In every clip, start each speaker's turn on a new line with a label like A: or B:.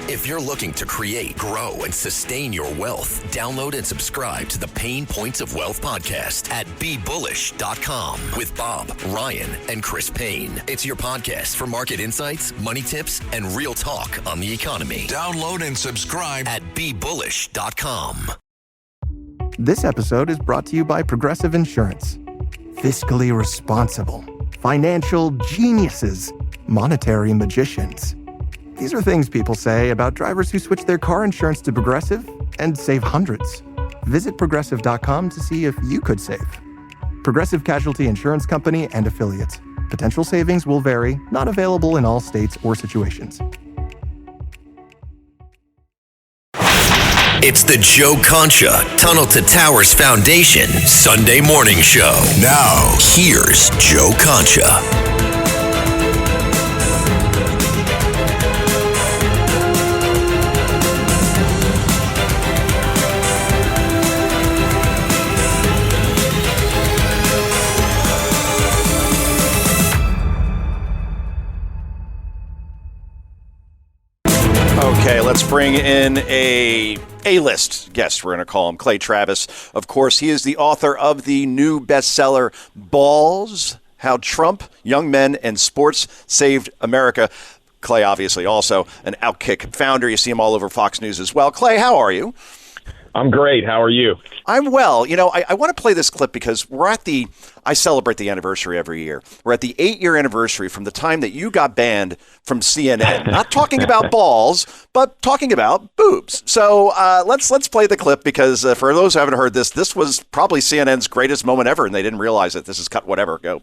A: If you're looking to create, grow, and sustain your wealth, download and subscribe to the Pain Points of Wealth podcast at BeBullish.com with Bob, Ryan, and Chris Payne. It's your podcast for market insights, money tips, and real talk on the economy. Download and subscribe at BeBullish.com.
B: This episode is brought to you by Progressive Insurance. Fiscally responsible, financial geniuses, monetary magicians. These are things people say about drivers who switch their car insurance to Progressive and save hundreds. Visit Progressive.com to see if you could save. Progressive Casualty Insurance Company and Affiliates. Potential savings will vary, not available in all states or situations.
A: It's the Joe Concha Tunnel to Towers Foundation Sunday morning show. Now, here's Joe Concha.
C: Okay, let's bring in a A-list guest. We're going to call him Clay Travis. Of course, he is the author of the new bestseller, Balls, How Trump, Young Men, and Sports Saved America. Clay, obviously, also an Outkick founder. You see him all over Fox News as well. Clay, how are you?
D: I'm great. How are you?
C: I'm well. You know, I want to play this clip because I celebrate the anniversary every year. We're at the 8-year anniversary from the time that you got banned from CNN. Not talking about balls, but talking about boobs. So let's play the clip because for those who haven't heard this was probably CNN's greatest moment ever, and they didn't realize it. This is cut whatever. Go.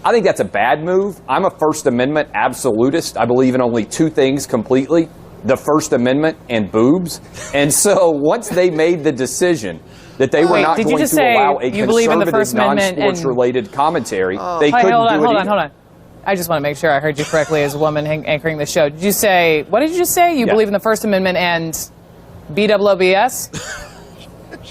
E: I think that's a bad move. I'm a First Amendment absolutist. I believe in only two things completely: the First Amendment and boobs. And so once they made the decision that they were not going to allow a conservative, non-sports related commentary, they couldn't do it.
F: Hold on. I just want to make sure I heard you correctly as a woman anchoring the show. Did you say, what did you just say? You believe in the First Amendment and BWBS?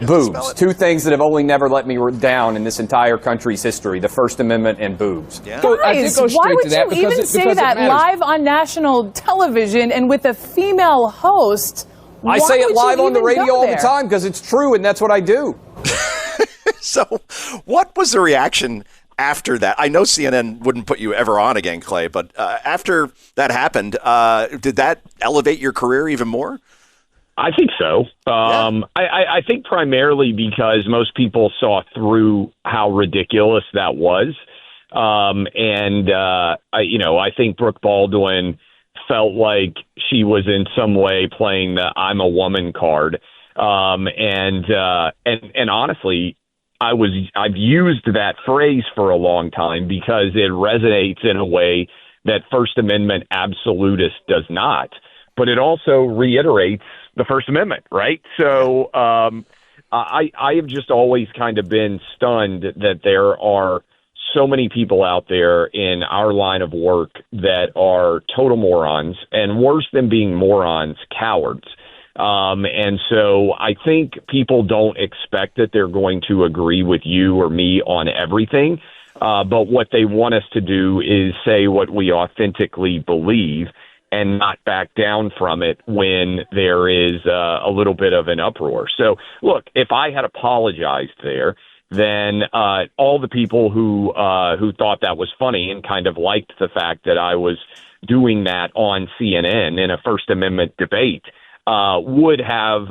E: Boobs. Two things that have only never let me down in this entire country's history: the First Amendment and boobs.
F: Yeah. Guys, why would you even say that live on national television and with a female host?
E: I say it live on the radio all the time because it's true, and that's what I do.
C: So what was the reaction after that? I know CNN wouldn't put you ever on again, Clay, but after that happened, did that elevate your career even more?
D: I think so. I think primarily because most people saw through how ridiculous that was. I think Brooke Baldwin felt like she was in some way playing the "I'm a woman" card. And honestly, I've used that phrase for a long time because it resonates in a way that First Amendment absolutist does not. But it also reiterates the First Amendment, right? So I have just always kind of been stunned that there are so many people out there in our line of work that are total morons, and worse than being morons, cowards. And so I think people don't expect that they're going to agree with you or me on everything. But what they want us to do is say what we authentically believe and not back down from it when there is a little bit of an uproar. So, look, if I had apologized there, then all the people who thought that was funny and kind of liked the fact that I was doing that on CNN in a First Amendment debate would have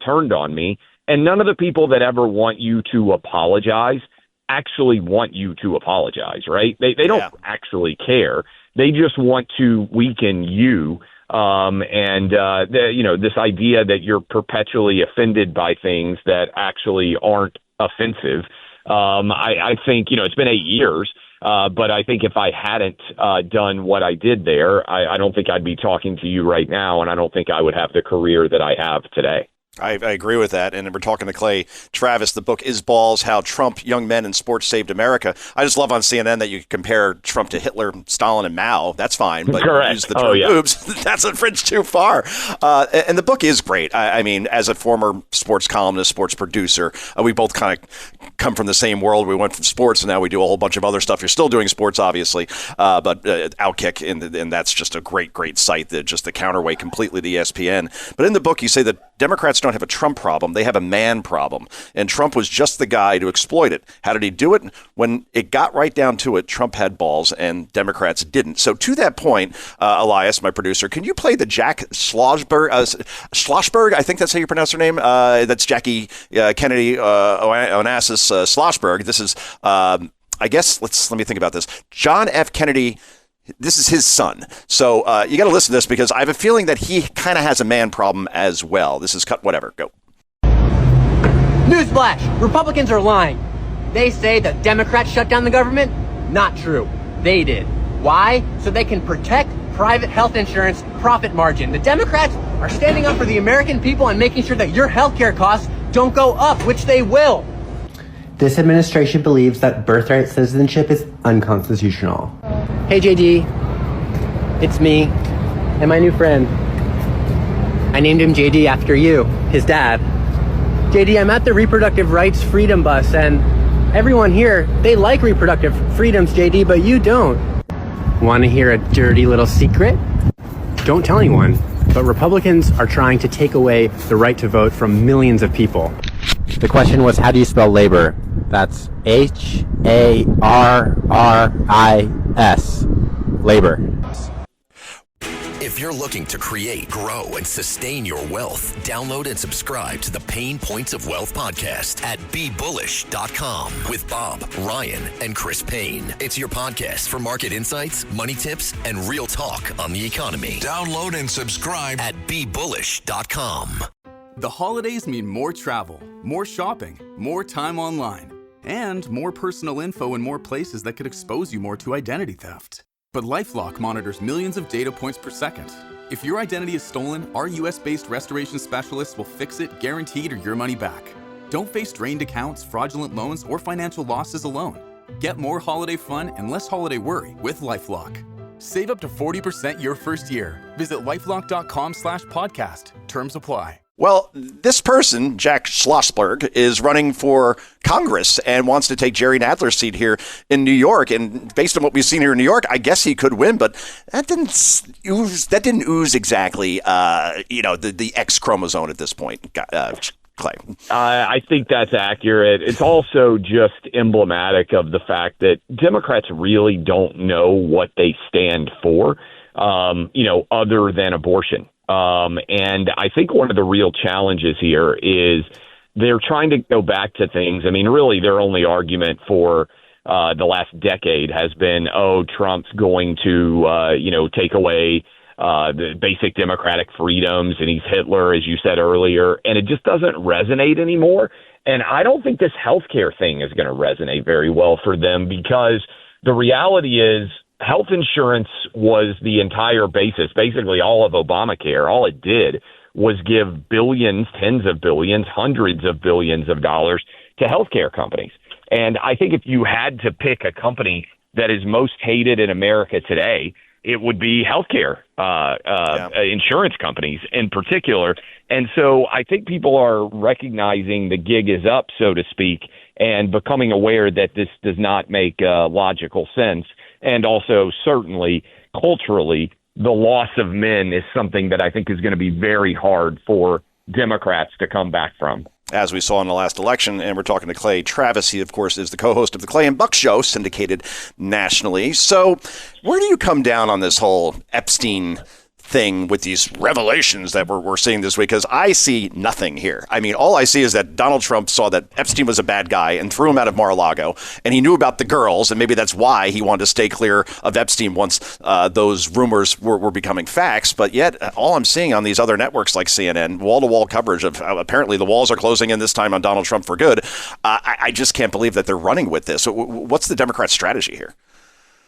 D: turned on me. And none of the people that ever want you to apologize actually want you to apologize, right? They don't actually care. They just want to weaken you. This idea that you're perpetually offended by things that actually aren't offensive. I think, it's been 8 years, but I think if I hadn't done what I did there, I don't think I'd be talking to you right now, and I don't think I would have the career that I have today.
C: I agree with that. And we're talking to Clay Travis. The book is Balls, How Trump, Young Men, and Sports Saved America. I just love on CNN that you compare Trump to Hitler, Stalin, and Mao. That's fine. But use the term boobs. That's a fringe too far. And the book is great. I mean, as a former sports columnist, sports producer, we both kind of come from the same world. We went from sports, and now we do a whole bunch of other stuff. You're still doing sports, obviously, but Outkick, and that's just a great site, just the counterweight completely to ESPN. But in the book, you say that Democrats don't have a Trump problem. They have a man problem. And Trump was just the guy to exploit it. How did he do it? When it got right down to it, Trump had balls and Democrats didn't. So to that point, Elias, my producer, can you play the Jack Schlossberg? I think that's how you pronounce her name. That's Jackie Kennedy Onassis Schlossberg. This is, I guess, let me think about this. John F. Kennedy. This is his son. So you got to listen to this because I have a feeling that he kind of has a man problem as well. This is cut, whatever. Go.
G: Newsflash! Republicans are lying. They say that Democrats shut down the government. Not true. They did. Why? So they can protect private health insurance profit margin. The Democrats are standing up for the American people and making sure that your healthcare costs don't go up, which they will.
H: This administration believes that birthright citizenship is unconstitutional.
G: Hey JD, it's me and my new friend. I named him JD after you, his dad. JD, I'm at the Reproductive Rights Freedom Bus, and everyone here, they like reproductive freedoms, JD, but you don't. Want to hear a dirty little secret? Don't tell anyone, but Republicans are trying to take away the right to vote from millions of people.
H: The question was, how do you spell labor? That's H-A-R-R-I-S. Labor.
A: If you're looking to create, grow, and sustain your wealth, download and subscribe to the Pain Points of Wealth podcast at BeBullish.com with Bob, Ryan, and Chris Payne. It's your podcast for market insights, money tips, and real talk on the economy. Download and subscribe at BeBullish.com.
I: The holidays mean more travel, more shopping, more time online, and more personal info in more places that could expose you more to identity theft. But LifeLock monitors millions of data points per second. If your identity is stolen, our US-based restoration specialists will fix it, guaranteed, or your money back. Don't face drained accounts, fraudulent loans, or financial losses alone. Get more holiday fun and less holiday worry with LifeLock. Save up to 40% your first year. Visit LifeLock.com/podcast. Terms apply.
C: Well, this person, Jack Schlossberg, is running for Congress and wants to take Jerry Nadler's seat here in New York. And based on what we've seen here in New York, I guess he could win, but that didn't ooze exactly, the X chromosome at this point. Clay.
D: I think that's accurate. It's also just emblematic of the fact that Democrats really don't know what they stand for, other than abortion. And I think one of the real challenges here is they're trying to go back to things. I mean, really, their only argument for the last decade has been, Trump's going to, take away the basic democratic freedoms, and he's Hitler, as you said earlier, and it just doesn't resonate anymore. And I don't think this healthcare thing is going to resonate very well for them, because the reality is, health insurance was the entire basis, basically all of Obamacare. All it did was give billions, tens of billions, hundreds of billions of dollars to healthcare companies. And I think if you had to pick a company that is most hated in America today, it would be healthcare insurance companies in particular. And so I think people are recognizing the gig is up, so to speak, and becoming aware that this does not make logical sense. And also, certainly, culturally, the loss of men is something that I think is going to be very hard for Democrats to come back from.
C: As we saw in the last election, and we're talking to Clay Travis. He, of course, is the co-host of the Clay and Buck Show, syndicated nationally. So where do you come down on this whole Epstein thing with these revelations that we're seeing this week? Because I see nothing here. I mean, all I see is that Donald Trump saw that Epstein was a bad guy and threw him out of Mar-a-Lago, and he knew about the girls, and maybe that's why he wanted to stay clear of Epstein once those rumors were becoming facts. But yet, all I'm seeing on these other networks like CNN, wall-to-wall coverage of apparently the walls are closing in this time on Donald Trump for good. I just can't believe that they're running with this. What's the Democrat strategy here?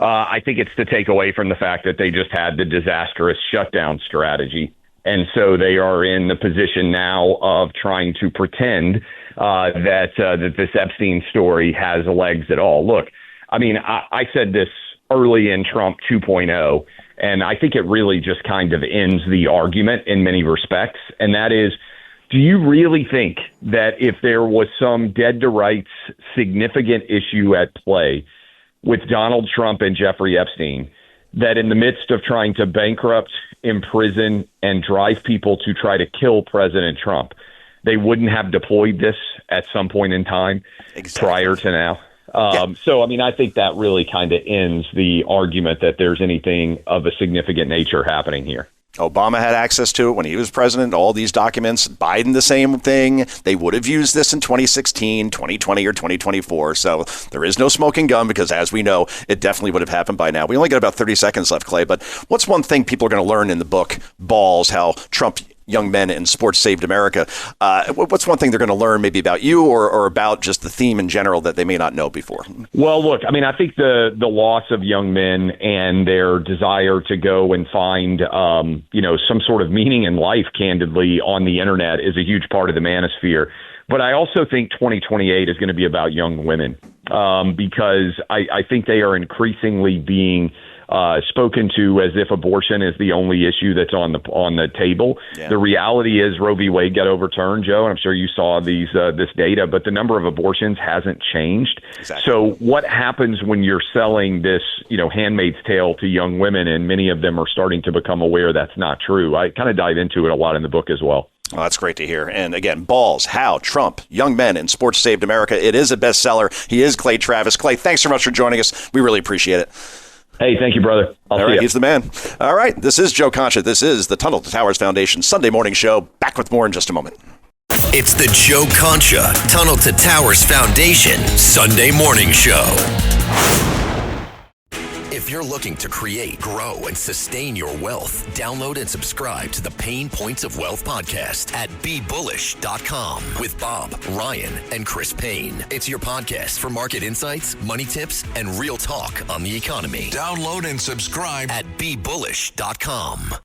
D: I think it's to take away from the fact that they just had the disastrous shutdown strategy. And so they are in the position now of trying to pretend that this Epstein story has legs at all. Look, I mean, I said this early in Trump 2.0, and I think it really just kind of ends the argument in many respects. And that is, do you really think that if there was some dead to rights significant issue at play with Donald Trump and Jeffrey Epstein, that in the midst of trying to bankrupt, imprison, and drive people to try to kill President Trump, they wouldn't have deployed this at some point in time prior to now? So, I mean, I think that really kind of ends the argument that there's anything of a significant nature happening here.
C: Obama had access to it when he was president, all these documents. Biden, the same thing. They would have used this in 2016, 2020, or 2024. So there is no smoking gun because, as we know, it definitely would have happened by now. We only got about 30 seconds left, Clay. But what's one thing people are going to learn in the book, Balls, how Trump young men in sports saved America? What's one thing they're going to learn maybe about you or about just the theme in general that they may not know before?
D: Well, look, I mean, I think the loss of young men and their desire to go and find, some sort of meaning in life, candidly, on the internet is a huge part of the manosphere. But I also think 2028 is going to be about young women because I think they are increasingly being spoken to as if abortion is the only issue that's on the table. Yeah. The reality is Roe v. Wade got overturned, Joe, and I'm sure you saw this data, but the number of abortions hasn't changed. Exactly. So what happens when you're selling this, Handmaid's Tale to young women, and many of them are starting to become aware that's not true? I kind of dive into it a lot in the book as well.
C: Well, that's great to hear. And again, Balls, How Trump, Young Men in Sports Saved America. It is a bestseller. He is Clay Travis. Clay, thanks so much for joining us. We really appreciate it.
D: Hey, thank you, brother.
C: All right, he's the man. All right, this is Joe Concha. This is the Tunnel to Towers Foundation Sunday morning show. Back with more in just a moment.
A: It's the Joe Concha Tunnel to Towers Foundation Sunday morning show. If you're looking to create, grow, and sustain your wealth, download and subscribe to the Pain Points of Wealth podcast at BeBullish.com with Bob, Ryan, and Chris Payne. It's your podcast for market insights, money tips, and real talk on the economy. Download and subscribe at BeBullish.com.